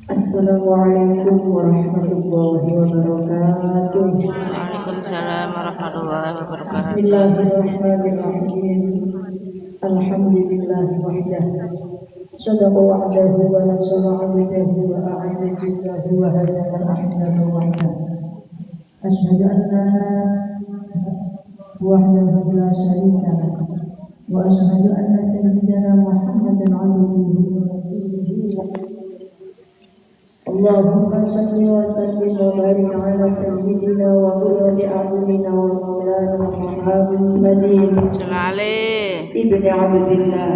Assalamualaikum warahmatullahi wabarakatuh. Waalaikumsalam warahmatullahi wabarakatuh. Bismillahirrahmanirrahim. Alhamdulillah wahdah. Sadaqa wa'dahu wa nasara 'abdahu wa a'adda jizzahu wa hadana ahdahu wahdah. Asyhadu an la wahdahu la syarika lah. Wa asyhadu anna sayyidana Muhammadan 'abduhu wa rasuluhu. Allahumma salli wa sallim wa barik ala sayyidina wa qurrati a'yunina wa maulana Muhammadin ibni Abdillah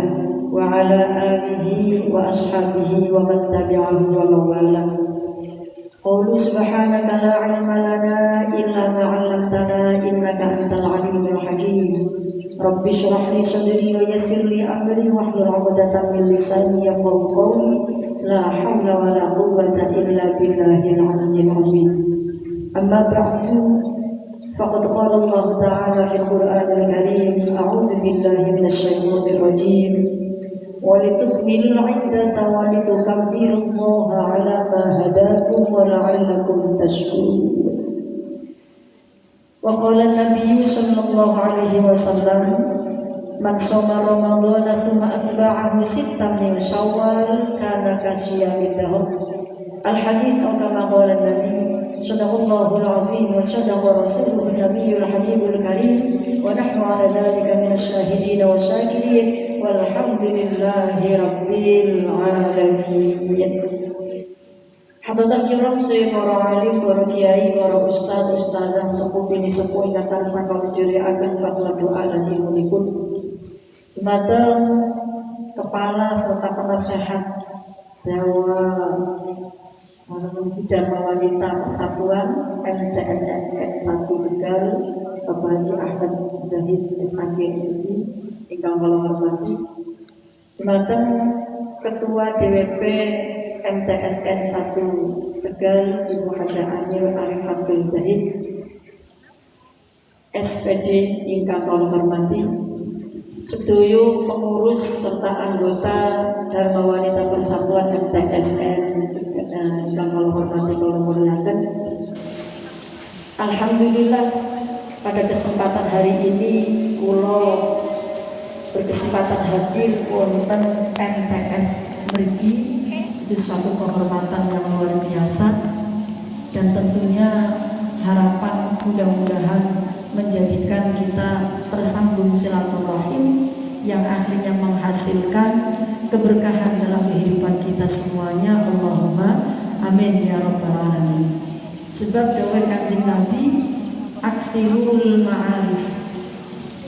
wa ala alihi wa ashabihi wa man tabi'ahu wa mawala. Qulu subhanaka la ilma lana illa ma 'allamtana innaka antal alimul hakim. Rabbi shrah li sadri wa yassir li amri wahlul 'uqdatam min lisani yafqahu qawli. La hawla wa la quwwata illa billahil aliyyil azim. Amma ba'du, faqad qala Allah ta'ala fil Qur'anil karim, a'udzu billahi minasy syaithanir rajim. Wa litukmilul 'iddata wa litukabbirullaha 'ala ma hadakum wa la'allakum tashkurun. Wa qala an-nabiy sallallahu alaihi wasallam, man shoma ramadhana thumma atba'ahu sittan min syawal kana kasiyamid dahr. Al-hadits atau kama qala an-nabi sallallahu alaihi wa sadaqa rasuluhu nabiyul habibul karim wa nahnu ala dhalika min asy-syahidin wa syakirin walhamdulillahi rabbil alamin. Hadirin kiram para alim, para kiai, para ustaz, ustazah, sepuh bini sepuh ingkang sangka keciriaken bakal doa dan ilmu Dumateng kepala serta penasehat Dewa Dharma Wanita Persatuan MTSN 1 Tegal, Bapak Haji Ahmad Zahid SAG ingkang kula hormati. Dumateng Ketua DWP MTSN 1 Tegal Ibu Hajah Anil Arif Abdul Zahid SPD ingkang kula hormati. Sedoyo pengurus serta anggota Dharma Wanita Persatuan MTSN yang kalau hormati kalau muliakan. Alhamdulillah pada kesempatan hari ini kulo berkesempatan hadir wonten MTS mriki. Itu suatu kehormatan yang luar biasa dan tentunya harapan mudah-mudahan menjadikan kita tersambung silaturahim yang akhirnya menghasilkan keberkahan dalam kehidupan kita semuanya. Allahumma amin ya rabbal alamin. Sebab dawuh Kanjeng Nabi, aksirul ma'arif,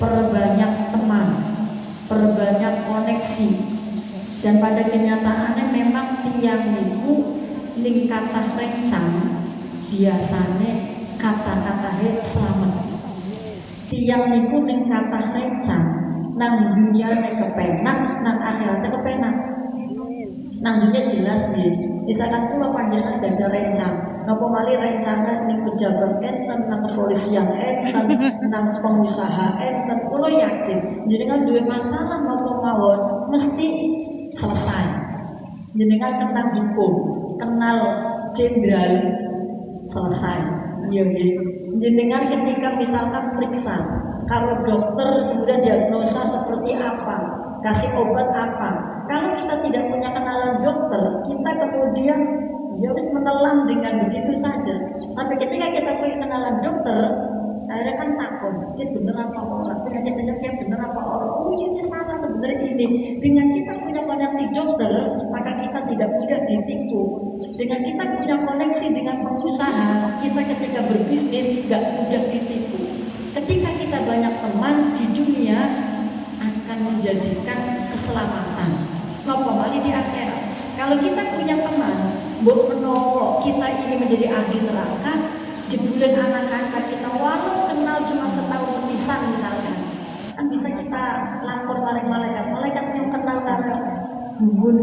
perbanyak teman, perbanyak koneksi. Dan pada kenyataannya memang tiang niku ning kathah rencang biasane kata-kata selamat. Tiang niku ning kathah rencang nang dunia kepenak, nang akhiratnya kepenak. Nang dunia jelas nggih. Misalkan kula panjenengan ada rencang, napa malih rencana ning pejabat enten, nang kepolisian enten, nang pengusaha enten, kula yakin jenengan duwe masalah napa mawon mesti selesai. Jenengan kenal hukum, kenal jenderal, selesai. Iya nggih. Jenengan ketika misalkan periksa, kalau dokter kemudian diagnosa seperti apa, kasih obat apa. Kalau kita tidak punya kenalan dokter, kita kemudian ya harus menelan dengan begitu saja. Tapi ketika kita punya kenalan dokter, saya kan takut, ini benar apa orang? Penyakit-penyakit benar apa orang? Oh ini salah sebenarnya ini. Dengan kita punya koneksi dokter, maka kita tidak mudah ditipu. Dengan kita punya koneksi dengan pengusaha, kita ketika berbisnis tidak mudah ditipu. Ketika kita banyak teman di dunia akan menjadikan keselamatan. Nopo bali di akhirat. Kalau kita punya teman, mbok menawa kita ini menjadi ahli neraka, jebulan anak kanca kita walau kenal cuma setahun sepisan misalkan, kan bisa kita lapor maring malaikat. Malaikat yang kenal karo gumun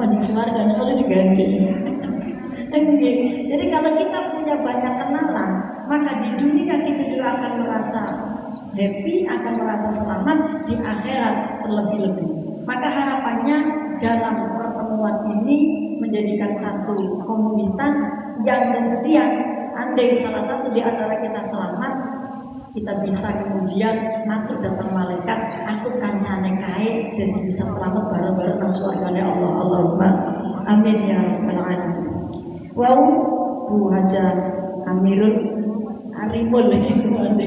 wajib suarga kalau diganti. Jadi kalau kita punya banyak kenalan, maka di dunia kita juga akan merasa happy, akan merasa selamat, di akhirat terlebih-lebih. Maka harapannya dalam pertemuan ini menjadikan satu komunitas yang kemudian andai salah satu di antara kita selamat, kita bisa kemudian atur datang malaikat, aku kancane kae dan bisa selamat bareng-bareng nang surgane Allah. Allahumma amin ya rabbal alamin. Wow, Bu Haja Amirul Arimul itu nanti.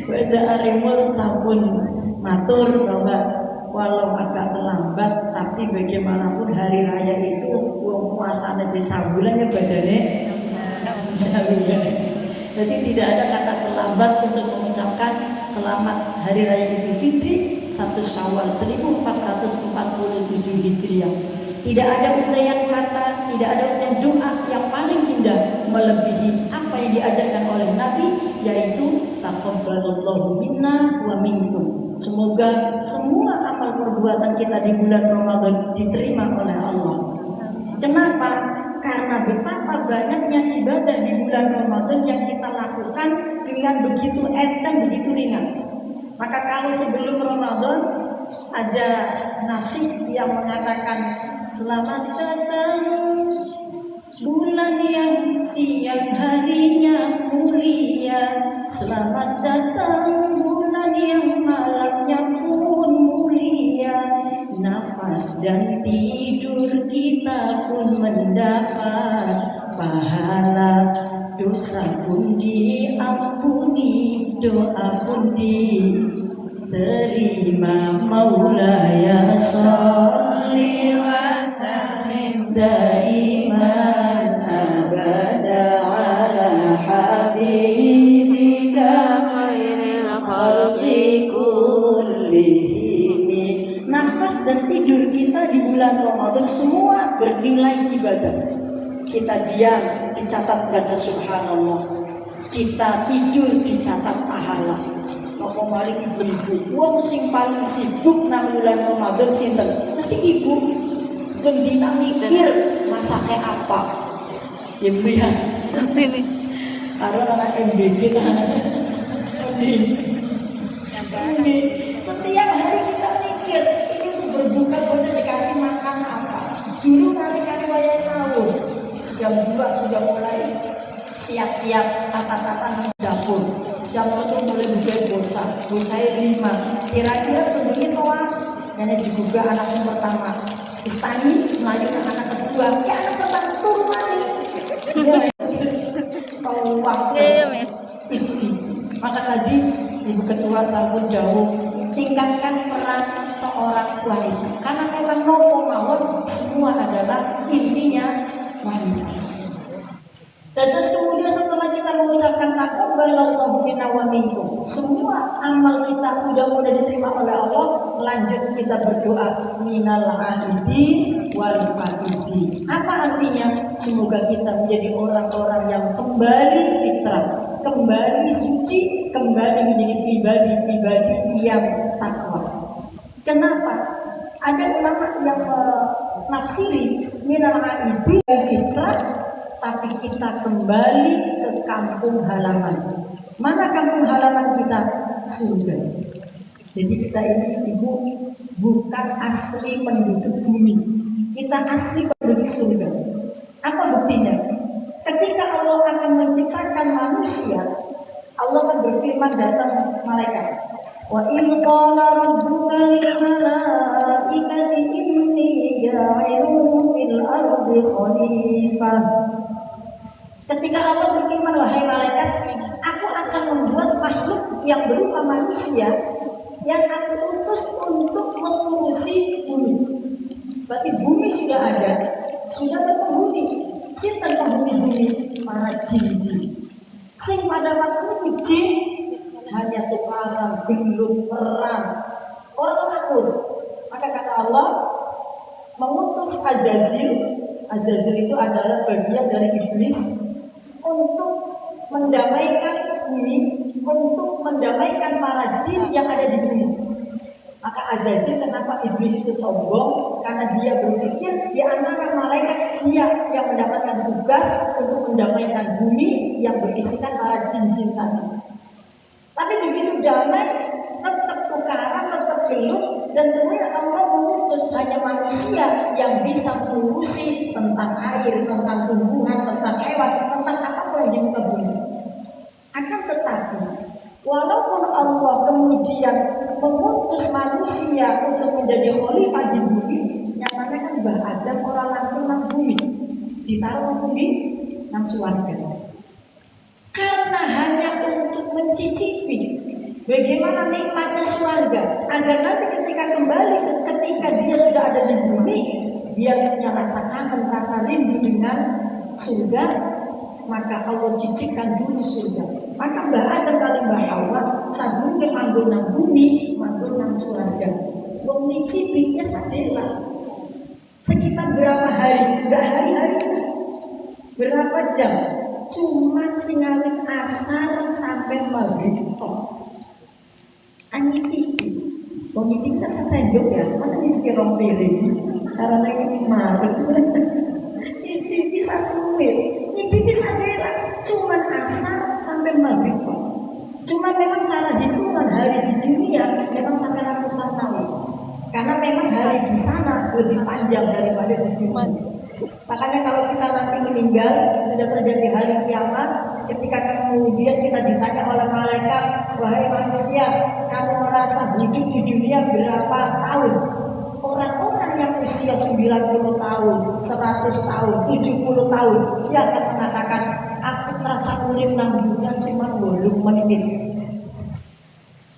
Bu Haja Arimul sampun matur bahwa walau agak terlambat, tapi bagaimanapun hari raya itu puasanya bisa bulan ya badannya. Jadi tidak ada kata terlambat untuk mengucapkan selamat Hari Raya Idul Fitri 1 Syawal 1447 Hijriah. Tidak ada untayan kata, tidak ada untayan doa yang paling indah melebihi apa yang diajarkan oleh Nabi, yaitu taqabbalallahu minna wa minkum. Semoga semua amal perbuatan kita di bulan Ramadan diterima oleh Allah. Kenapa? Karena betapa banyaknya ibadah di bulan Ramadan yang kita lakukan dengan begitu enteng, begitu ringan. Maka kalau sebelum Ramadan ada nasib yang mengatakan selamat datang bulan yang siang harinya mulia, selamat datang bulan yang malamnya pun mulia, nafas dan tidur kita pun mendapat pahala, dosa pun diampuni, doa pun diterima. Maulaya sholli wa sallim daiman abada ala habibika khairil khalqi kullihim. Nafas dan tidur kita di bulan Ramadan semua bernilai ibadah. Kita diam dicatat baca subhanallah, kita tidur dicatat pahala. Apa mari ibu-ibu, wong sing paling sibuk nang bulan Ramadan sinten? Mesti ibu. Gendina mikir masake apa? Ya Bu ya. Ini. Karo anak MBG kan. Ini. Setiap hari kita mikir ini untuk berbuka bocah dikasih makan apa. Dulu kali-kali wayah sahur jam 2 sudah mulai siap-siap tata-tata dapur. Jam 1 mulai buka bocah 5. Kira-kira sebelumnya toa nenek juga anak yang pertama. Istani melanjutkan anak kedua. Ya anak pertama turun lagi. Tahu waktu. Itu. Maka tadi Ibu Ketua sambut jauh, tingkatkan peran seorang wanita. Karena memang nopo mawon semua adalah intinya wanita. Dan terus kemudian setelah kita mengucapkan taqabbalallahu minna wa minkum, semua amal kita mudah-mudahan diterima oleh Allah. Lanjut kita berdoa minal aidin wal faizin. Apa artinya? Semoga kita menjadi orang-orang yang kembali fitrah, kembali suci, kembali menjadi pribadi-pribadi yang takwa. Kenapa? Ada ulama yang menafsiri minal aidin fitrah, tapi kita kembali ke kampung halaman. Mana kampung halaman kita? Surga. Jadi kita ini Ibu bukan asli penduduk bumi. Kita asli penduduk surga. Apa buktinya? Ketika Allah akan menciptakan manusia, Allah akan berfirman datang malaikat. Wa in qala rabbuka lil malaikati inni ja'ilun fil ardi khalifah. Ketika Allah berfirman, wahai malaikat, aku akan membuat makhluk yang berupa manusia yang aku utus untuk mengurusi bumi. Berarti bumi sudah ada, sudah berpenghuni. Sinten penghuni-bumi? Para jin-jin. Sing pada waktu itu jin hanya tukaran, gelut, perang, orang akur. Maka kata Allah mengutus Azazil. Azazil itu adalah bagian dari iblis untuk mendamaikan bumi, untuk mendamaikan para jin yang ada di bumi. Maka Azazil, kenapa iblis itu sombong? Karena dia berpikir di antara malaikat dia yang mendapatkan tugas untuk mendamaikan bumi yang berisikan para jin-jin tadi. Tapi begitu damai, tetap tukaran, tetap gelut, Dan kemudian Allah mengutus hanya manusia yang bisa mengurusi tentang air, tentang tumbuhan, tentang hewan, tentang apapun yang di muka bumi. Akan tetapi, walaupun Allah kemudian mengutus manusia untuk menjadi khalifah di bumi, nyatanya kan Mbah Adam orang langsung nang bumi, ditaruh bumi nang surga. Karena hanya untuk mencicipi bagaimana nikmatnya surga, agar nanti ketika kembali, ketika dia sudah ada di bumi, dia punya rasa kangen, rasa rindu dengan surga, maka Allah cicipkan dulu surga. Maka Mbah Adam kali Mbah Hawa sadurunge manggon nang bumi, manggon nang surga. Wong nyicipi ya sadela. Sekitar berapa hari? Enggak hari-hari. Berapa jam? Cuma singaling asar sampai maghrib tok. Nyicipi. Wong nyicipi kan sasenjok ya. Mana nyicipi rong piring? Karena ini maghrib. Nyicipi sasuwe. Nyicipi saja cuma asar sampai maghrib. Cuma memang cara hitungan hari di dunia memang sampai ratusan tahun. Karena memang hari di sana lebih panjang daripada di dunia. Makanya kalau kita nanti meninggal, sudah terjadi hari kiamat, ketika kemudian kita ditanya oleh malaikat, wahai manusia, kamu merasa hidup di dunia berapa tahun? Orang-orang yang usia 90 tahun, 100 tahun, 70 tahun, dia akan mengatakan, aku merasa urip nang dunia cuma 8 menit.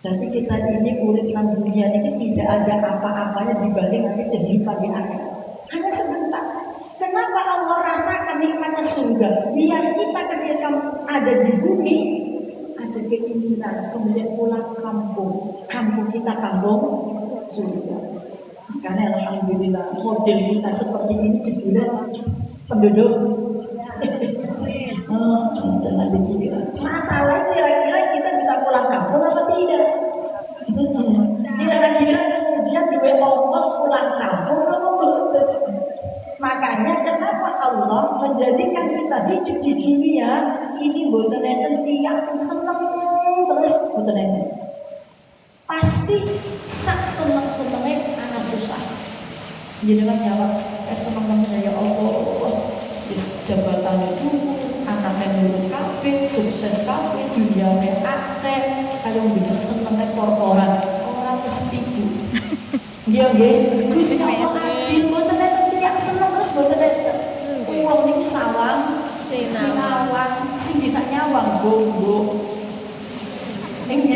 Jadi kita ini urip nang dunia ini tidak ada apa-apanya dibanding nanti kehidupan di akhirat. Hanya sebentar. Kenapa Allah rasakan nikmatnya surga? Biar kita ketika ada di bumi ada keinginan kemudian pulang kampung. Kampung kita kampung surga. Karena alhamdulillah model kita seperti ini juga penduduk. Jangan dikira. Masalah kira-kira kita bisa pulang kampung apa tidak? Kira-kira kemudian di ongkos pulang kampung apa betul? Makanya kenapa Allah menjadikan kita hidup di dunia ini boten enten tiyang seneng terus boten enten. Pasti sak seneng-senenge ana susah. Jenengan jawab, seneng ya Allah. Jabatan itu anaknya nurut kabeh, sukses kabeh, duniane akeh, kaya bener senenge korporat, ora mesti iku. Iya nggih, Gusti Allah adil boten enten tiyang seneng terus boten enten. Wong niku sawang, sinawang, sing bisa nyawang gonggo. Sing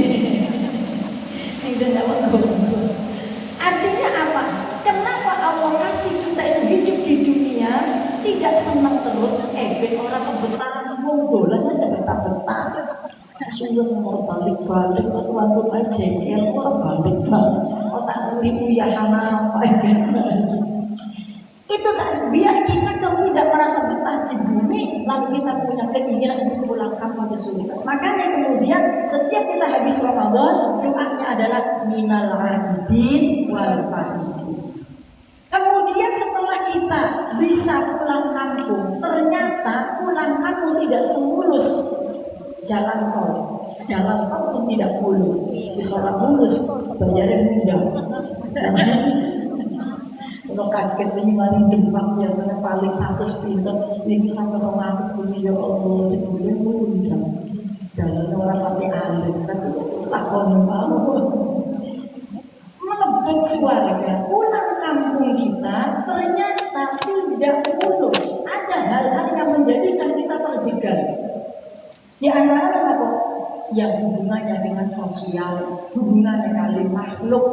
bisa nyawang gonggo. Artinya apa? Kenapa Allah kasih kita itu hidup di dunia tidak senang terus? Orang kebetulan wong dolan aja betah-betah. Suruh mau balik-balik waktu aja ya orang balik-balik. Otak nguri ya sama apa itu tak biar kita tidak merasa betah di bumi, lalu kita punya keinginan untuk pulang kampung ke surga. Makanya kemudian setiap kita habis Ramadan, doanya adalah minal aidin wal faizin. Kemudian setelah kita bisa pulang kampung, ternyata pulang kampung tidak semulus jalan tol. Jalan tol itu tidak mulus. Bisa mulus, bayarnya mudah. Kalau kaget ini mari demam biasanya paling 100 pinter, ini sampai 200 ini ya Allah, sebenarnya mudah. Jalan orang pakai alis, tapi setelah mau melebut suaranya, pulang kampung kita ternyata tidak mulus. Ada hal-hal yang menjadikan kita terjegal. Di antara apa? Yang hubungannya dengan sosial, hubungannya dengan makhluk.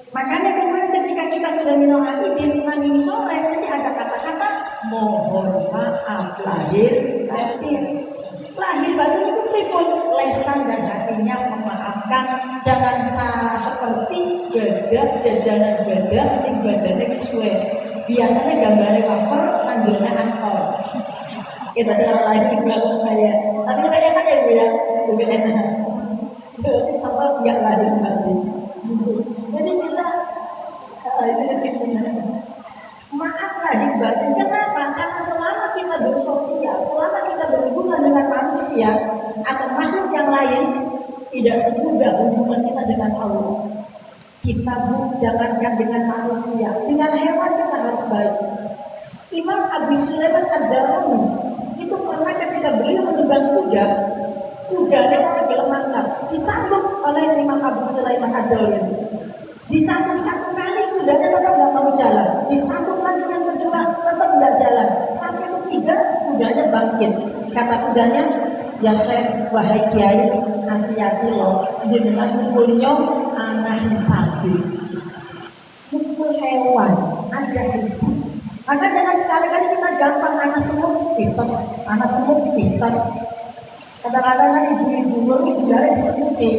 Makanya kemarin ketika kita sudah minum aidin nanti sore pasti ada kata-kata mohon maaf lahir batin. Lahir batin itu pun lesan dan hatinya memaafkan. Jangan seperti gagak jajanan gagak yang badannya sesuai. Biasanya gambarnya wafer, anjurnya antol. Kita orang lain juga kayak, tapi kayak kan ya bu ya, bukan enak. Itu contoh yang lahir batin. Jadi kita maaf lahir batin. Kenapa? Karena selama kita bersosial, selama kita berhubungan dengan manusia atau makhluk yang lain, tidak semudah hubungan kita dengan Allah. Kita jangankan dengan manusia, dengan hewan kita harus baik. Imam Abi Sulaiman Ad-Darani itu pernah ketika beliau menunggang kuda, kudanya orang gelemakan, dicambuk oleh Imam Abi Sulaiman Ad-Darani. Dicambuk satu kali, kudanya tetap nggak mau jalan. Dicambuk lagi yang kedua, tetap nggak jalan. Sampai ketiga, kudanya bangkit. Kata kudanya, ya Syekh, wahai Kiai, hati-hati loh, jenengan mukulnya anak sapi, mukul hewan, ada hisab. Maka jangan sekali-kali kita gampang anak semut pites, anak semut pites. Kadang-kadang ibu-ibu itu dari semuti,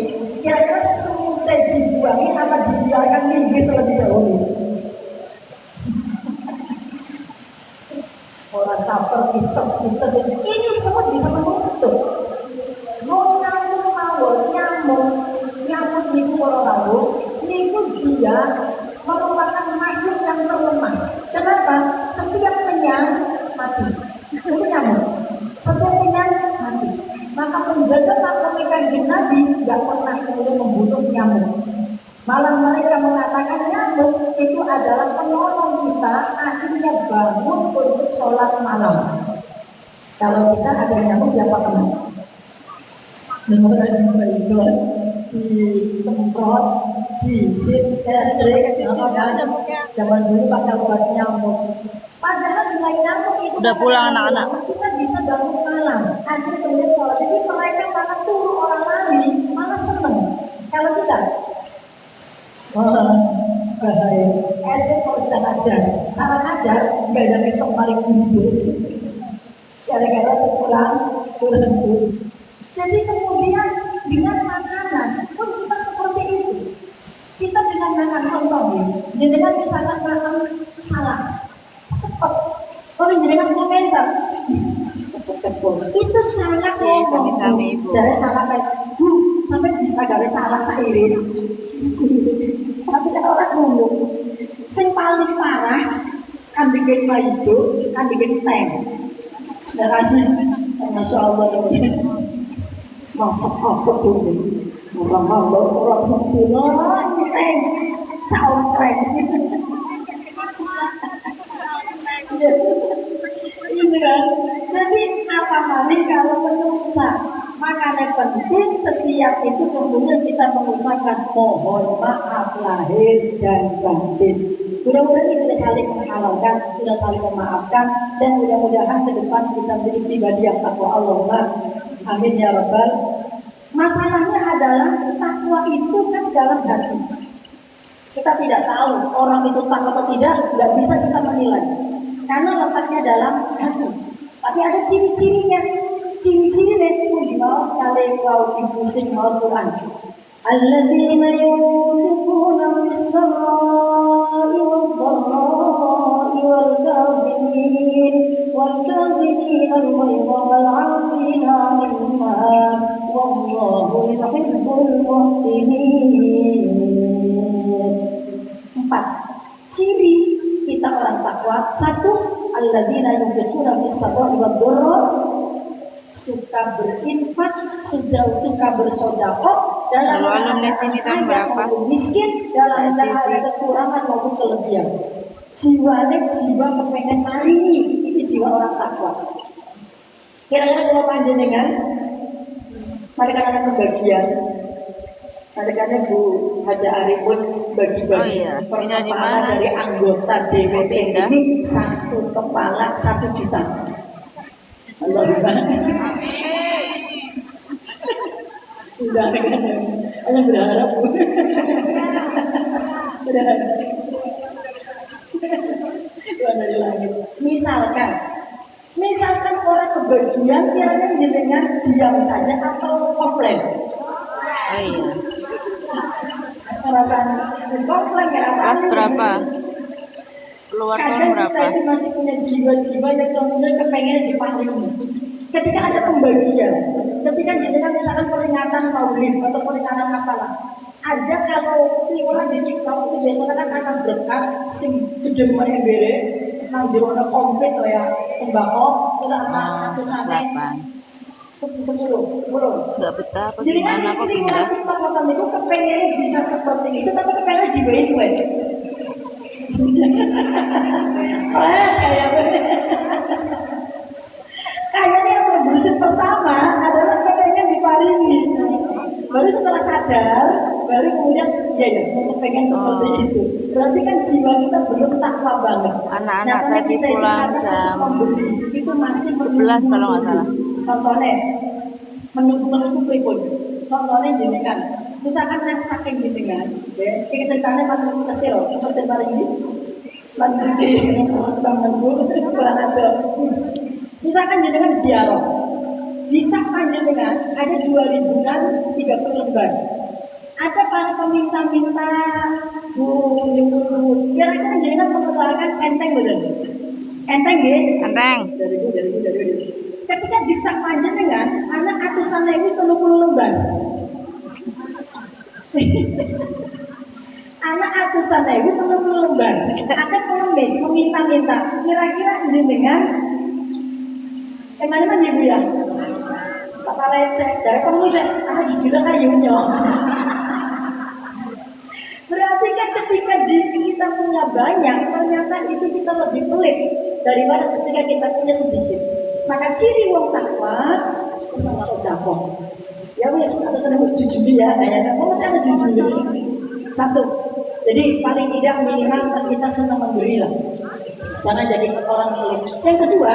kira-kira semutnya dibuangi apa dibiarkan minggir terlebih dahulu. Orang saper pites, ini semut bisa menutup. Mau nyamuk mawon, nyamuk itu orang tahu, itu dia merupakan makhluk yang terlemah. Kenapa? Setiap kenyang mati. Itu nyamuk. Setiap kenyang mati. Maka penjaga makhluk Kanjeng Nabi tidak pernah kemudian membunuh nyamuk. Malah mereka mengatakan nyamuk itu adalah penolong kita akhirnya bangun untuk sholat malam. Kalau kita ada nyamuk, siapa kena? Menurut itu disemprot, ditrik, zaman dulu pakai obat nyamuk. Padahal dengan nyamuk itu udah pulang anak-anak. kita bisa bangun malam, akhirnya sholat. Jadi mereka malah turu orang lain, malah seneng. Kalau kita, bahaya. Esok kalau sudah ngajar, cara ngajar nggak ada metode paling hidup. Gara-gara pulang. Jadi kemudian dengan makanan pun kita seperti itu. Kita dengan makan contoh ya, dengan misalkan makan salad, sepet, kalau dengan komentar, itu sangat sami-sami ibu. Jadi sangat kayak, sampai bisa gawe salad seiris. Tapi kan orang ngomong, yang paling parah kan bikin itu, kan bikin teh. Darahnya, masya Allah ya. Masak apa dulu? Orang teh, soundtrack. Ini kan, jadi apa namanya kalau menungsa, makanya penting setiap itu kemudian kita mengucapkan mohon maaf lahir dan batin. Mudah-mudahan kita sudah saling menghalalkan, sudah saling memaafkan, dan mudah-mudahan ke depan kita menjadi pribadi yang takwa Allah. Amin ya Rabbal. Masalahnya adalah takwa itu kan dalam hati. Kita tidak tahu orang itu takwa atau tidak, nggak bisa kita menilai. Karena letaknya dalam hati. Tapi ada ciri-cirinya. Ciri-cirinya itu mau sekali kau pusing mau Quran. Alladzina yunfiquna bis-sarra'i wad-dharra'i wal-kadhimin al-ghayza wal-'afina 'anil nas wallahu yuhibbul muhsinin. 4. Ciri kita orang takwa. 1. Alladzina yunfiquna bis-sarra'i wad-dharra'i, suka berinfak, suka bersedekah dalam alumni sini tahun berapa? Miskin dalam ada kekurangan maupun kelebihan. Jiwanya jiwa kepengen maringi, itu jiwa orang takwa. Kira-kira kalau panjenengan, mereka ada kebagian. Kadang-kadang Bu Haja Arifun bagi-bagi kepala dari anggota DPP ini 1 kepala 1 juta. Allah sudah hanya berharap misalkan orang kebagian kira-kira dengan diam saja atau komplain. Iya. Komplain ya Kelas berapa? Keluar tahun berapa? Kita itu masih punya jiwa-jiwa yang kemudian kepengen dipanggil. Ketika ada pembagian, ketika kita misalkan peringatan maulid atau peringatan apalah, ada kalau si orang di TikTok itu biasanya kan akan berkat sing gede yang bere, nang jero komplit ya tembakau, udah apa satu sampai 10. Nggak betah apa Jadi kan gimana kok istri pindah? orang kita nonton itu kepengennya bisa seperti itu, tapi kepengennya dibaik-baik. Kayaknya yang terbersih pertama adalah kepengen diparingi. Baru setelah sadar, baru kemudian ya pengen seperti itu. Berarti kan jiwa kita belum takwa banget. Anak-anak Nyatanya tadi kita itu pulang kadang jam pemberi itu masih 11 kalau nggak salah. Contohnya menunggu pripun. Contohnya gini kan, misalkan yang saking gitu kan, ya, kita ceritanya pas kesir, kesir paling ini, lanjut misalkan jenengan ziarah, bisa panjenengan ada 2000 dan 30 lembar. Ada para peminta-minta kira-kira jenengan mengeluarkan enteng betul? Enteng ya? Enteng. Dari. Ketika disak panjenengan, anak atusan ini 30 lembar. Anak atusan itu 30 lembar. Ada pengemis meminta-minta, kira-kira jenengan mana ibu ya? Tak lecek, dari pengemis anak jujur kayunya. Berarti kan ketika kita punya banyak, ternyata itu kita lebih pelit daripada ketika kita punya sedikit. Maka ciri wong takwa senang sedekah. Ya wis, atau senang jujur ya, kayaknya mesti ada jujur. Satu. Jadi paling tidak minimal kita senang memberi lah. Jangan jadi orang pelit. Yang kedua,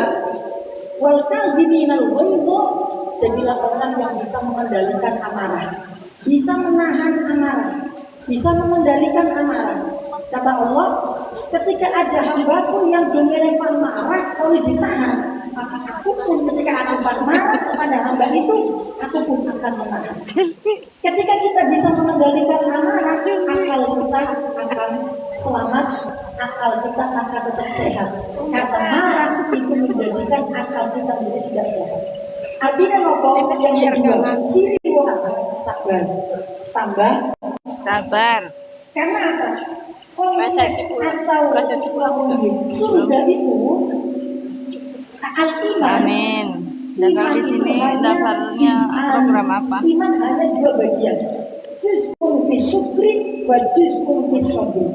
wal kadhiminal ghaidh, jadilah orang yang bisa mengendalikan amarah. Bisa menahan amarah. Bisa mengendalikan amarah. Kata Allah, ketika ada hambaku yang gemerempang marah, kalau ditahan, maka aku pun ketika aku marah kepada hamba itu, aku pun akan menahan. Ketika kita bisa mengendalikan amarah, akal kita akan selamat, akal kita akan tetap sehat. Kata marah itu menjadikan akal kita menjadi tidak sehat. Artinya apa? Yang kedua, ciri sabar, tambah Sabar. karena apa? Konsep atau surga itu al-iman. Amin. Dan kalau di sini daftarnya program apa? Iman ada dua bagian. Juz'un fi syukri wa juz'un fi sabr.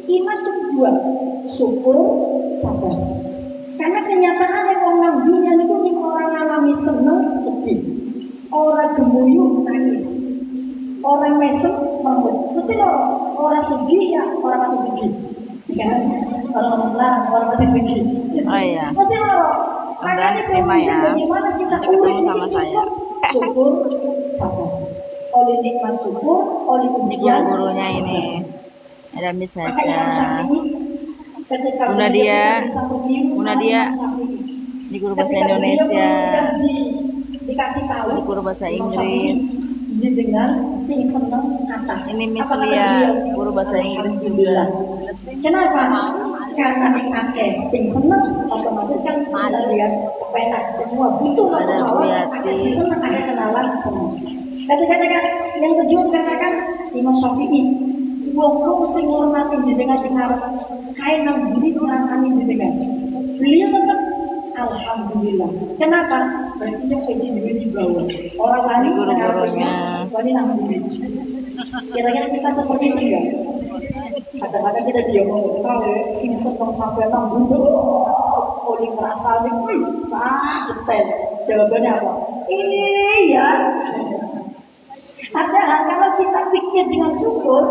Iman cuma dua, syukur, sabar. Karena kenyataannya orang dunia itu orang alami seneng, sedih, orang gemuruh, nangis. Orang mesem meremut, mesti orang sedih ya orang mati sedih, kan? Orang larang orang mati sedih. Oh iya. Mesti Mudah diterima ya. Nanti ketemu sama saya. Syukur, sabar. Oleh nikmat syukur, oleh ujian. Gurunya ini ada Miss saja. Bunda dia di guru bahasa Indonesia, dikasih tahu di guru bahasa Inggris. Dengan sing seneng kata. Ini Miss Lia, guru bahasa Inggris juga. Kenapa? Karena yang akeh sing seneng otomatis kan kita lihat kepenak semua butuh ada Bu Yati. seneng ada kenalan semua. Ketika yang tujuan katakan Imam Syafi'i, wong sing ngurmati jenengan dengar kae nang buri ngrasani jenengan. Beliau tetap alhamdulillah. Kenapa? Berarti yang isi di bawah. Orang lain guru-gurunya. Wani alhamdulillah. Kira-kira kita seperti itu ya? Kadang-kadang kita diomong, kalau sing seneng sampai nang bunda, oli merasa wih sakit. Jawabannya apa? Iya. Padahal kalau kita pikir dengan syukur,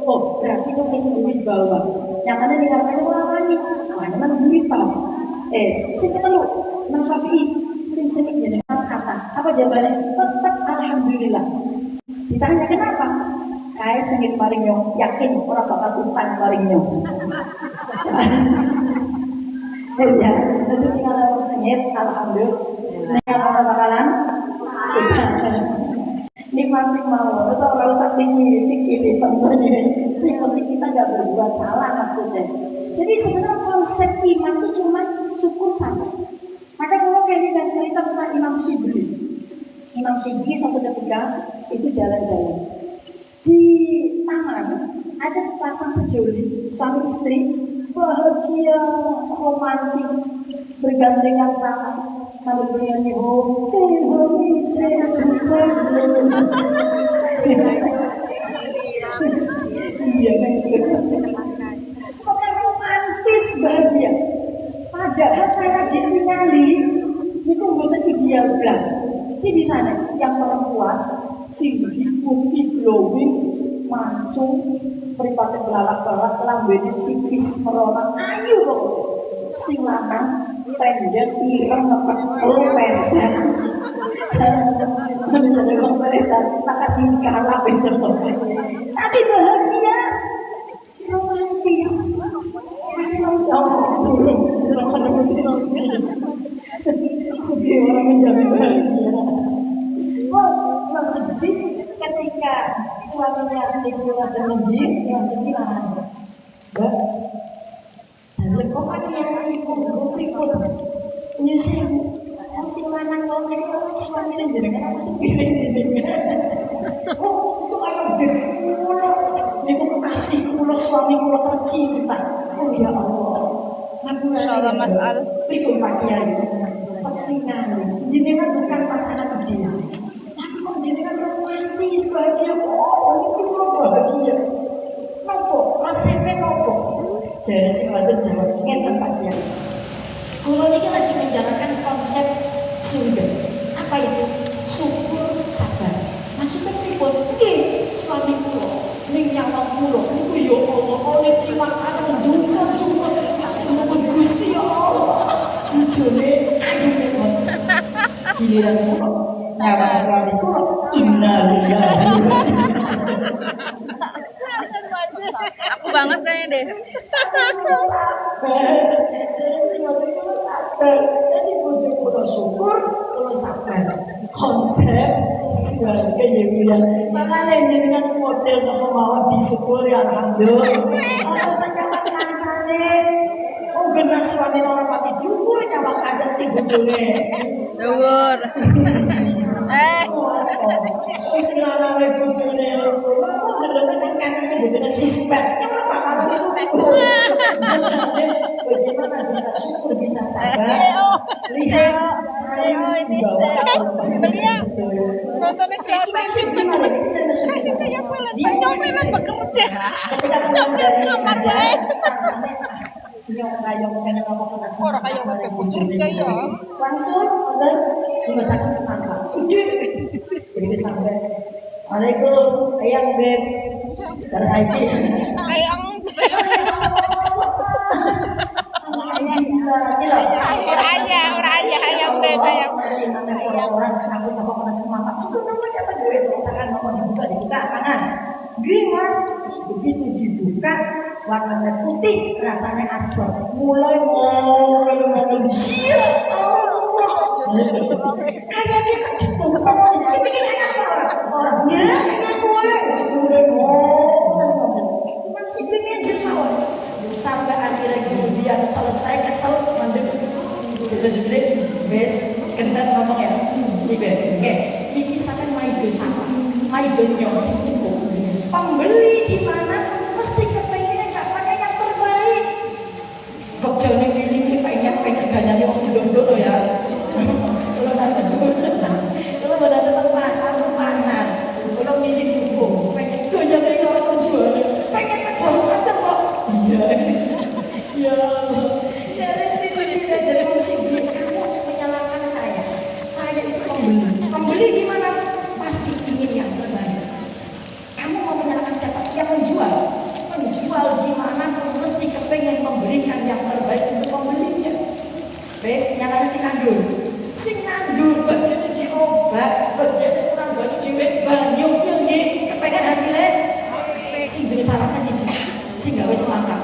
oh berarti itu isi di bawah. Nyatanya dikatakan orang lain, mana berita. Sing ketemu Imam Syafi'i, sing jadi kata. Apa jawabannya? Tetap alhamdulillah. Ditanya kenapa? Saya sengit paling nyong, yakin orang bakal utang paling nyong. Ya, itu tinggal orang sengit, alhamdulillah. Nah, orang bakalan nikmati mau, atau orang usah tinggi, tentunya. Sih, penting kita nggak berbuat salah maksudnya. Jadi sebenarnya konsep iman itu cuma syukur sama. Maka kalau kayak dan cerita tentang Imam Syibli. Imam Syibli suatu ketika itu jalan-jalan di taman, ada sepasang sejoli suami istri bahagia, romantis, bergandengan tangan sambil bernyanyi Indonesia iya kan romantis bahagia padahal cara ditinggali itu bukan ideal belas sih di sana yang perempuan tinggi putih glowing mancung mripate belalak-balak lambene tipis merona ayu kok sing lanang pendek ireng ngepet peset jadi pemerintah tak kasih kalah besok tapi bahagia romantis sedih orang menjadi bahagia yang sedih ketika suaminya tidur dan lebih yang sedih lah dan kok ada yang ikut nyusul sing lanang kok nek suaminya jenengan aku sepire oh itu ayo kula niku kekasih kula suami kula tercinta oh ya Allah insyaallah Mas Al itu Pak Kiai pentingan jenengan bukan pasangan dia tapi kok jenengan romantis bahagia oh itu kula bahagia nopo resepnya nopo jadi sing wadon jawab ngeten Pak Kiai kula niki lagi menjalankan konsep surga apa itu syukur sabar maksudnya pripun nggih suami kula ning nyawa kula niku ya Allah oleh terima kasih ndonga cukup Gusti ya Allah bojone ayu banget giliran kula nyawa suami kula innalillahi aku banget kayaknya deh jadi bojo kula syukur kula sabar konsep sebagai yang makanya jenengan model apa mau disyukuri alhamdulillah oh benar suami orang mati dhuwur nyawang kajen sing bojone dhuwur sing lanang bojone bener sing kan sing bojone suspek ora suspek bagaimana bisa syukur bisa sabar lihat beliau nontonnya suspek kasih kayak film banyak bekerja orang kayak kakek bekerja ya langsung udah dimasakin semangka jadi sampai Waalaikumsalam ayam beb berhaji ayam ayam beb orang aku tak pernah semangka itu namanya apa sih misalkan mau dibuka di kita tangan gini mas begitu dibuka warnanya putih rasanya asam mulai ngomong iya kayak dia kan gitu dia bikin enak orangnya enak gue sepuluh ngomong masih pengen dia sampai akhirnya kemudian selesai kesel mandek sudah bes kental ngomong ya oke ini sampai maido sama maido nyos itu pembeli di mana mesti kepengennya nggak pakai yang terbaik kok jangan pilih pengen ganyanya masih dodol ya kalau datang pasar kalau milih buku pengen ganyanya orang jual pengen bos ada kok iya dari sini tidak jadi musik kamu menyalahkan saya itu pembeli gimana pasti ingin yang terbaik kamu mau menyalahkan siapa yang menjual gimana mesti kepengen memberikan yang terbaik untuk pembelinya bes nyalahkan si nandur bajunya diobat bajunya kurang baju diwet banyu kepengen hasilnya sing jadi salahnya si gak bisa makan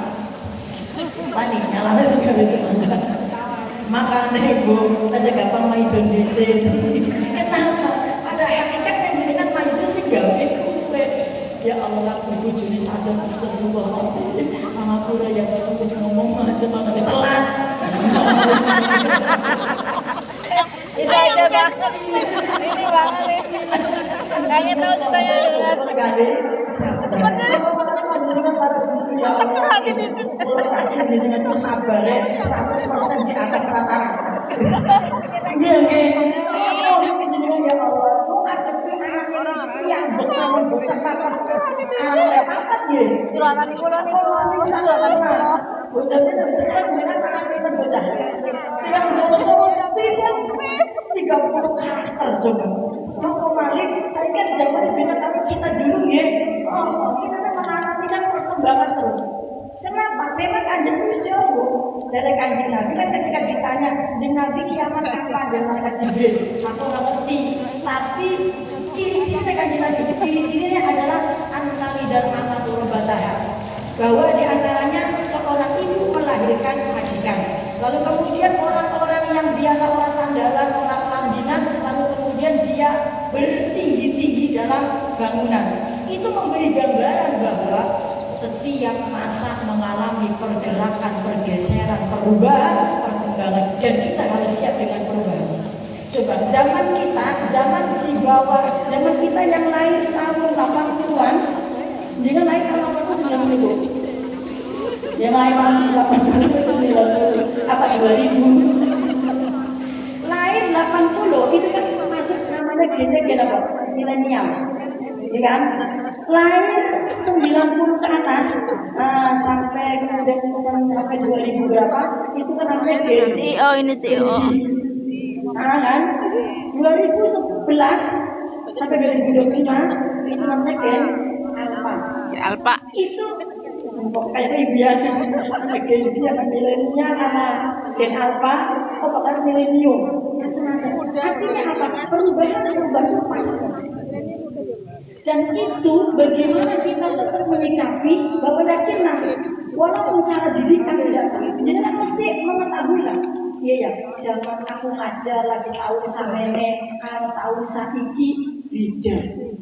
pani nyalahnya si gak bisa makan makanya ibu aja gampang main Indonesia kenapa ada hakikatnya jadikan main itu sih gak kue ya Allah langsung bujuni sadar astagfirullahaladzim mama pura yang terus ngomong aja makan telat bisa aja banget ini banget nih kayaknya tahu ceritanya untuk hati di situ dengan sabarnya 100% di atas rata-rata Iya, oke. Ya Allah, kok ada anak yang berkawan bocah papat. Papat ya. Curhatan iku lho niku. Curhatan iku lho. Bocahnya dari sekarang dengan anak bocah. Yang dosa tidak 30 karakter coba. Mau kemarin saya kan zaman beda tapi kita dulu ya. Oh, kita kan menanti kan perkembangan terus. Kenapa? Memang kanjeng terus jauh dari kanjeng Nabi kan ketika ditanya kanjeng Nabi kiamat kapan dan malaikat Jibril atau nggak ngerti. Tapi ciri-ciri kanjeng Nabi ciri-cirinya adalah an-nami dan amatur batara. Bahwa di antaranya seorang ibu melahirkan majikan. Lalu kemudian orang-orang yang biasa orang sandalan, orang pelangginan, lalu kemudian dia bertinggi-tinggi dalam bangunan. Itu memberi gambaran bahwa setiap masa mengalami pergerakan, pergeseran, perubahan, perkembangan, dan kita harus siap dengan perubahan. Coba zaman kita, zaman di bawah, zaman kita yang lahir tahun 80-an, jangan lahir tahun 80-an 90. Yang lahir masih 80 apa 2000. Lahir 80 itu kan masuk namanya gen apa? Milenial. Ya kan? Lahir 90 ke atas sampai kemudian sampai 2000 berapa itu kan namanya gen CEO ini CEO. Kan 2011 sampai 2025 itu namanya gen alpha. Alpa. Itu sumpah kayak ibian gen Z apa milenial sama gen alpha atau bahkan milenium macam-macam. Artinya apa? Perubahan itu pasti. Dan itu bagaimana kita tetap menyikapi bahwa yakinlah walaupun cara didikan tidak sama, jadi kan mesti mengetahui lah. Iya ya, zaman aku ngajar lagi tahun samene, tahun saiki beda.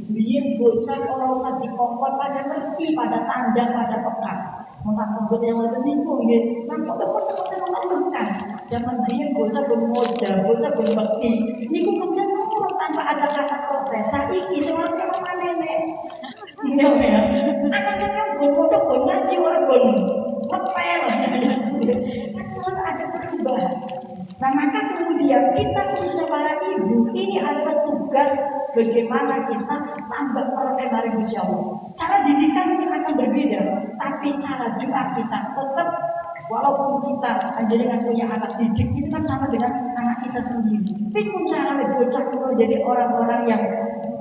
Biar bocah orang usah dikongkon pada ngerti, pada tandang, pada peka. Mentang pembut yang lebih tinggi, ya. Namun udah seperti memerlukan. Zaman dia bocah bermodal, bocah berbakti. Ini kemudian ngomong tanpa ada kata protes. Saiki semuanya apa nenek? Iya ya. Anaknya kan bermodal, ngaji orang ngepel. Kan selalu ada perubahan. Nah maka kemudian kita khususnya para ibu ini adalah tugas bagaimana kita tambah perkembangan Gusti Allah. Cara didikan ini akan berbeda, tapi cara doa kita tetap walaupun kita dengan punya anak didik itu kan sama dengan anak kita sendiri. Tapi pun cara bocah itu jadi orang-orang yang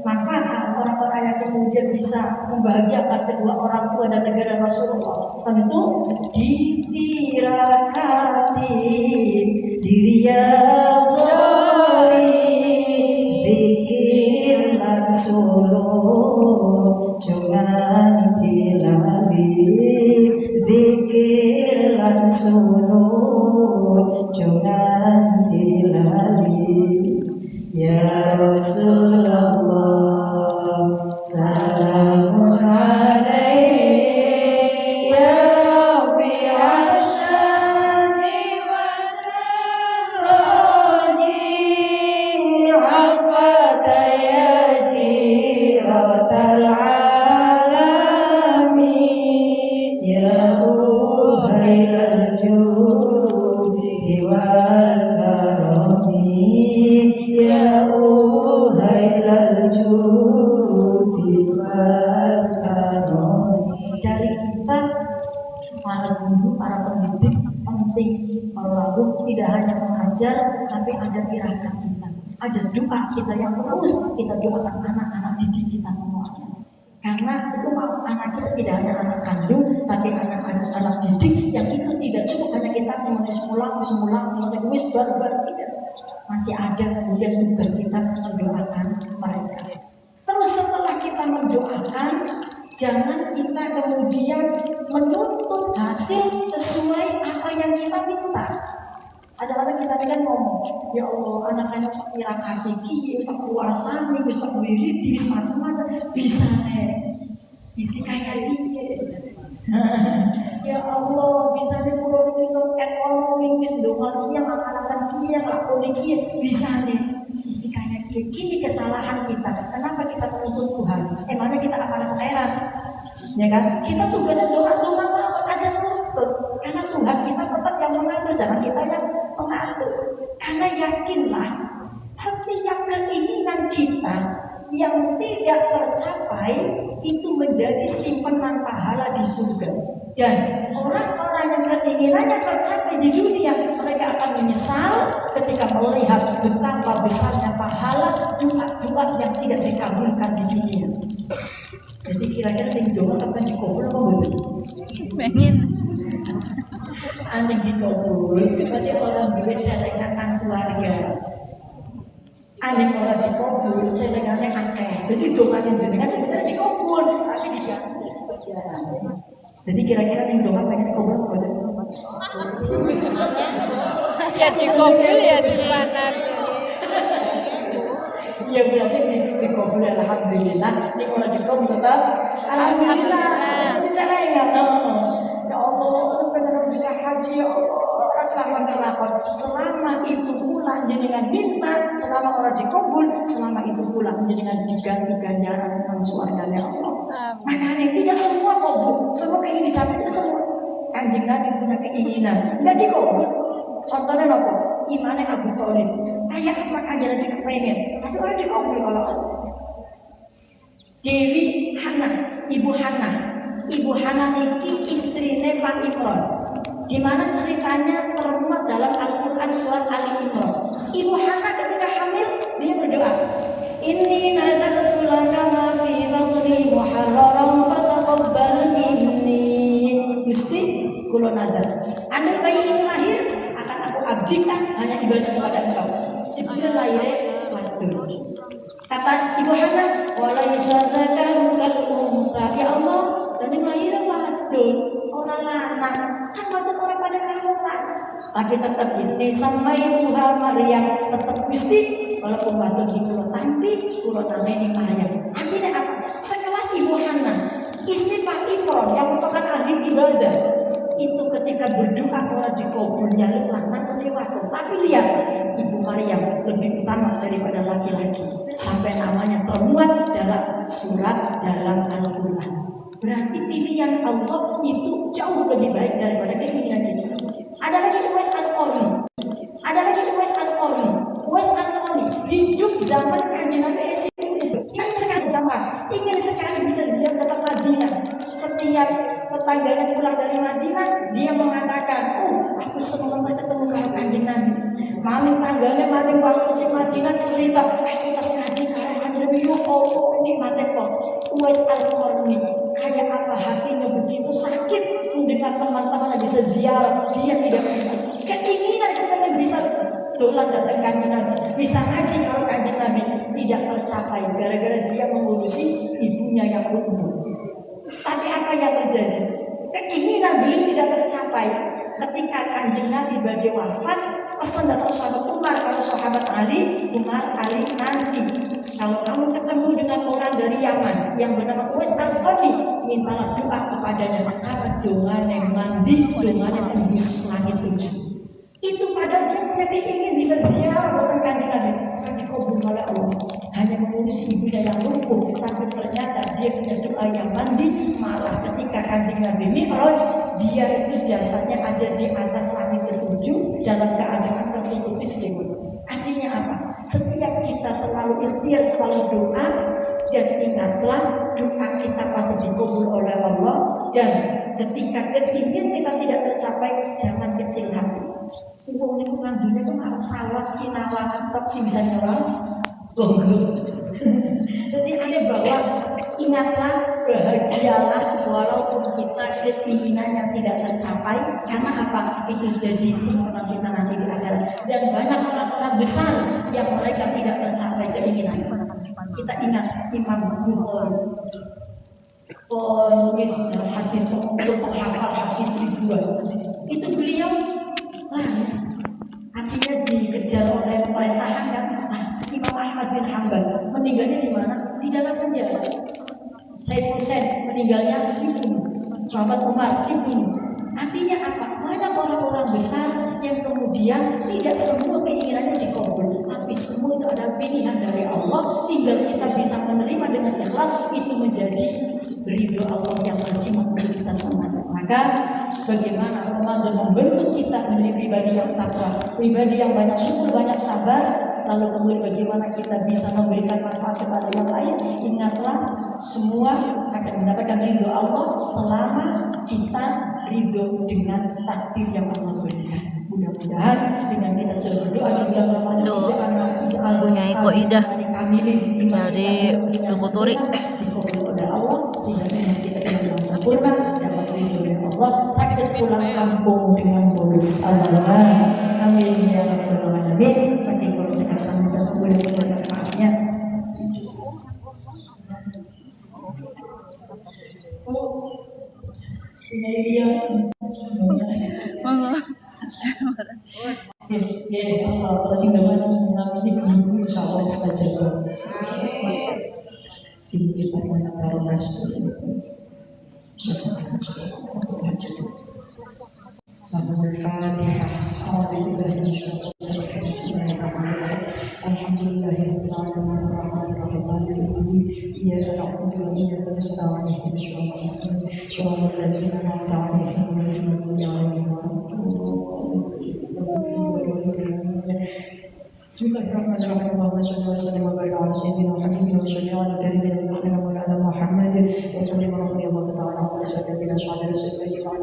manfaat, orang-orang yang kemudian bisa membahagiakan kedua orang tua dan negara Rasulullah. Tentu ditirakati diri yang bikin Rasulullah jangan dilali bikin Rasulullah jangan dilali ya Rasulullah salamun alaihi ya Rabbi asyani wa rajim afata ya jiratal alamin ya uhailal judi wal karami ya uhailal judi wal karami. Dari kita para guru, para pendidik penting melalui tidak hanya mengajar tapi ada tirakat kita, ada doa kita yang terus kita doakan anak-anak didik kita semuanya. Karena itu anak kita tidak hanya anak kandung tapi anak didik yang itu tidak cukup hanya kita semuanya semuanya wis bar tidak. Masih ada kemudian tugas kita mendoakan mereka. Terus setelah kita mendoakan, jangan kita kemudian menuntut hasil sesuai apa yang kita minta. Kadang-kadang kita kan ngomong, ya Allah, anak-anak sekira kaki, tak puasa, nih, tak wiridi, macam-macam, bisa nih, isi kayak dia. Ya Allah, bisa nih pulau kita ekonomi, bis doang yang akan kia, aku kia, bisa nih, isi kayak dia. Ini kesalahan kita. Kenapa kita menuntut Tuhan? Emangnya kita akan heran? Ya kan? Kita tugasnya doa aja nuntut. Karena Tuhan kita tetap yang mengatur, jangan kita yang mengatur. Karena yakinlah yang tidak tercapai itu menjadi simpanan pahala di surga. Dan orang-orang yang keinginannya tercapai di dunia, mereka akan menyesal ketika melihat betapa besarnya pahala doa-doa yang tidak dikabulkan di dunia. Jadi kira-kira yang doa akan dikabul apa betul? Pengen. Aneh dikabul, berarti orang duit celengan suarga. Aneh orang dikabul, celengannya akeh. Jadi doanya jenengan sebenarnya dikabul, tapi diganti perjalanan. Jadi kira-kira yang doa pengen dikabul apa betul? Ya dikabul ya simpanan. Ya berarti dikabul alhamdulillah. Ini orang dikabul tetap alhamdulillah. Bisa enggak? Ya Allah, benar bisa haji ya Allah. Orang lakon. Selama itu pula jenengan minta, selama orang dikabul, selama itu pula jenengan diganti ganjaran dengan surganya Allah. Makanya tidak semua kabul, semua keinginan dicapai itu semua. Kanjeng Nabi punya keinginan, enggak dikabul. Contohnya apa? Imannya Abu Thalib. Kayak apa kanjeng Nabi kepengen, tapi orang dikabul kalau Allah. Dewi Hana, Ibu Hana. Ibu Hana ini istrinya Pak Imran. Di mana ceritanya termuat dalam Al-Quran surat Ali Imran. Ibu Hana ketika hamil dia berdoa, Inni nadartu laka ma fi batni muharraran fataqabbal minni. Gusti, kula nadar, andai bayi ini lahir akan aku abdikan hanya ibadah kepada Engkau. Sebelum lahirnya waduh. Kata Ibu Hana, walaisa zakaru kal unsa. Ya Allah, dan yang lahirnya waduh, orang lanang. Kan waktu orang pada kalutan, tapi tetap ini sama itu Maryam tetap Gusti walaupun waktu di pulau tapi pulau ini Maryam. Artinya apa? Sekelas Ibu Hana, istri Pak Imran yang merupakan ahli ibadah, itu ketika berdoa orang dikabulnya lanang lewat. Tapi lihat Ibu Maryam lebih utama daripada laki-laki sampai namanya termuat dalam surat dalam Al-Quran. Berarti pilihan Allah itu jauh lebih baik daripada keinginan kita. Ada lagi Uwais Al-Qarni. Ada lagi Uwais Al-Qarni. Uwais Al-Qarni hidup zaman Kanjeng Nabi ingin sekali zaman, ingin sekali bisa ziarah ke Madinah. Setiap tetangganya pulang dari Madinah, dia mengatakan, aku senang ketemu karo Kanjeng Nabi. Maling tangganya, maling waktu Madinah cerita, aku tas ngaji karo Kanjeng Nabi. Ya Allah, ini mati kok. Uwais Al-Qarni. Kayak apa hatinya begitu sakit mendengar teman-teman bisa ziarah, dia tidak bisa. Keinginan kita bisa dolan datang Kanjeng Nabi, bisa ngaji kalau Kanjeng Nabi tidak tercapai gara-gara dia mengurusi ibunya yang umur. Tapi apa yang terjadi? Keinginan beliau tidak tercapai. Ketika Kanjeng Nabi badhe wafat, pesan datang sahabat Umar kalau sahabat Ali, Umar Ali nanti kalau kamu ketemu dengan orang dari Yaman yang bernama Uwais Al-Qarni, mintalah doa kepadanya karena dongane mandi, dongane tembus langit 7. Itu padahal dia punya ingin bisa ziarah dengan Kanjeng Nabi, kan dikabul oleh Allah. Hanya mengurusi ibunya yang lumpuh, tapi ternyata dia punya doa yang mandi. Malah ketika Kanjeng Nabi Mi'raj, dia itu jasadnya ada di atas langit 7 dalam keadaan tertutupi selimut. Artinya apa? Setiap kita selalu ikhtiar, selalu doa, dan ingatlah doa kita pasti dikabul oleh Allah. Dan ketika keinginan kita tidak tercapai, jangan kecil hati. Uang ini bukan dunia itu harus sawat, sinawa, tetap sih bisa nyawang. Jadi ada bahwa ingatlah, bahagialah walaupun kita keinginannya tidak tercapai. Karena apa? Itu jadi simpanan kita nanti di akhirat. Dan banyak orang-orang besar yang mereka tidak tercapai keinginan. Kita ingat Imam Bukhari, penulis hadis, penghafal hadis ribuan. Itu beliau akhirnya dikejar oleh pemerintahan kan. Imam Ahmad bin Hanbal meninggalnya di mana? Di dalam penjara. Syekh Husain meninggalnya dibunuh. Sahabat Umar dibunuh. Artinya apa? Banyak orang-orang besar yang kemudian tidak semua keinginannya dikabul, tapi semua itu adalah pilihan dari Allah. Tinggal kita bisa menerima dengan ikhlas, itu menjadi ridho Allah yang bersih untuk kita semua. Maka bagaimana Ramadan membentuk kita menjadi pribadi yang takwa, pribadi yang banyak syukur, banyak sabar. lalu kemudian bagaimana kita bisa memberikan manfaat kepada yang lain. Ingatlah, semua akan mendapatkan ridho Allah selama kita ridho dengan takdir yang Allah berikan. Mudah-mudahan dengan kita sudah berdoa di bulan Ramadan punya kaidah dari Dukuturi oleh Allah, sehingga dengan kita dengan sempurna dapat ridho dari Allah, sakit pulang kampung dengan bonus amalan. Amin ya rabbal alamin. Saking bercakap sama dan kemudian manfaatnya. Punya dia. Ya Allah, pasti nggak masih mengalami guru, insya Allah Ustaz jaga. Kita pada taruh nasib. Sambil Al-Fatihah. Alhamdulillahirabbil alamin arrahmanirrahim maliki iyyaka na'budu wa iyyaka nasta'in ihdinas siratal mustaqim siratal ladzina an'amta 'alaihim ghairil maghdubi 'alaihim waladdallin. Bismillahirrahmanirrahim. Allahumma shalli wa sallim wa barik ala sayyidina Muhammadin wa shalli ala karimina Muhammad wa sallim ala Muhammad ta'ala wa sayyidina Muhammad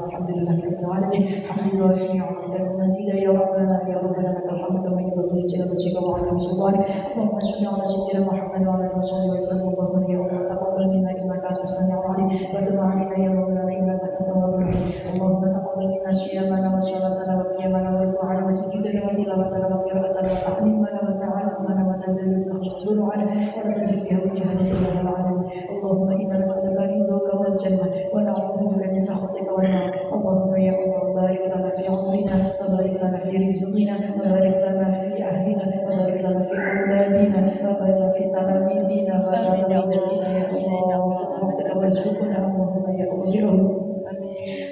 alhamdulillahirabbil alamin. Alhamdulillahi ni'matal mazida ya rabbana lakal hamdu wa yu'ti jalal wajhika wa 'ala sultan. Allahumma shalli ala sayyidina Muhammad wa ala alihi wa sallam. Allahumma ya Allah taqabbal minna innaka antas samiul 'alim wa tub 'alaina ya rabbana innaka antat tawwabur rahim. Allahumma taqabbal minna siyamana wa salatana wa qiyamana wa du'ana wa sujudana wa tilawatana wa qira'atana wa ta'limana wa ta'alumana wa tadallulana wa khushu'ana wa la tajid biha wajhana illa al-'alamin. Allahumma inna nas'aluka ridhaka wal jannah wa na'udzu bika min sakhatika wan nar. Allahumma ya Allah barik lana fi 'umrina wa barik lana fi rizqina wa barik lana fi ahlina wa barik lana fi auladina wa barik lana fi talamidina wa talamidina ya Allah wa taqabbal syukrana Allahumma ya Allah.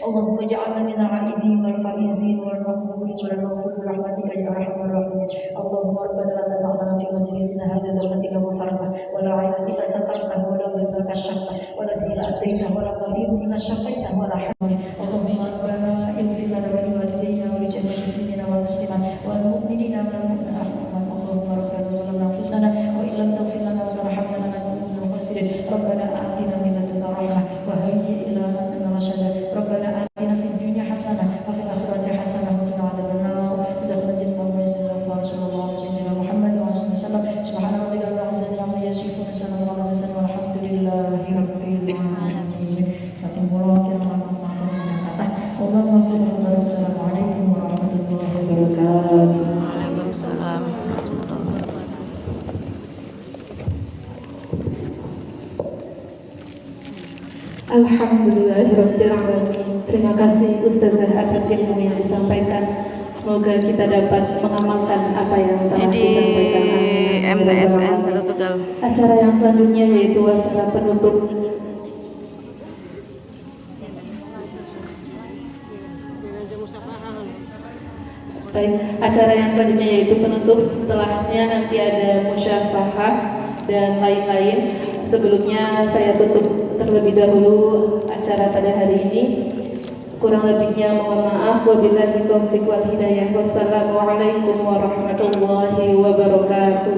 Allahumma ja'alna min al-'aidin wal faizin wal maqburin wal maghfur rahmatika ya arhamar rahimin. Allahumma rabbana la tad'alna fi majlisina hadha dhanban illa ghafarta wa la 'ayban illa satarta wa la dhanban kashafta wa la dina ataita wa la qalibun illa shafaita wa la hawla. Allahumma rabbana ighfir lana wa li walidayna wa li jami'il muslimina wal muslimat wal mu'minina wal mu'minat. Allahumma rabbana zalamna anfusana wa illam taghfir lana wa tarhamna lanakunanna minal khasirin. Rabbana atina min ladunka rahmah wa hayyi' lana min rashada. Rabbana atina fid dunya hasanah wa fil akhirati hasanah wa qina adzabannar. Bidakhil jannah wa izina wa sallallahu alaihi sayyidina Muhammad wa alihi wasallam. Subhana rabbika rabbil izzati amma yasifun wa salamun alal mursalin walhamdulillahi rabbil alamin. Saking kula kirang kata Allahumma salli wa sallam alaikum warahmatullahi wabarakatuh. Waalaikumsalam. Alhamdulillahirabbil alamin. Terima kasih Ustazah atas ilmu yang disampaikan. Semoga kita dapat mengamalkan apa yang telah disampaikan. MTSN Halo Tegal. Acara yang selanjutnya yaitu acara penutup. Baik, acara yang selanjutnya yaitu penutup. Setelahnya nanti ada musyafahah dan lain-lain. Sebelumnya saya tutup terlebih dahulu acara pada hari ini. Kurang lebihnya mohon maaf. Wabillahi taufiq wal hidayah. Wassalamualaikum warahmatullahi wabarakatuh.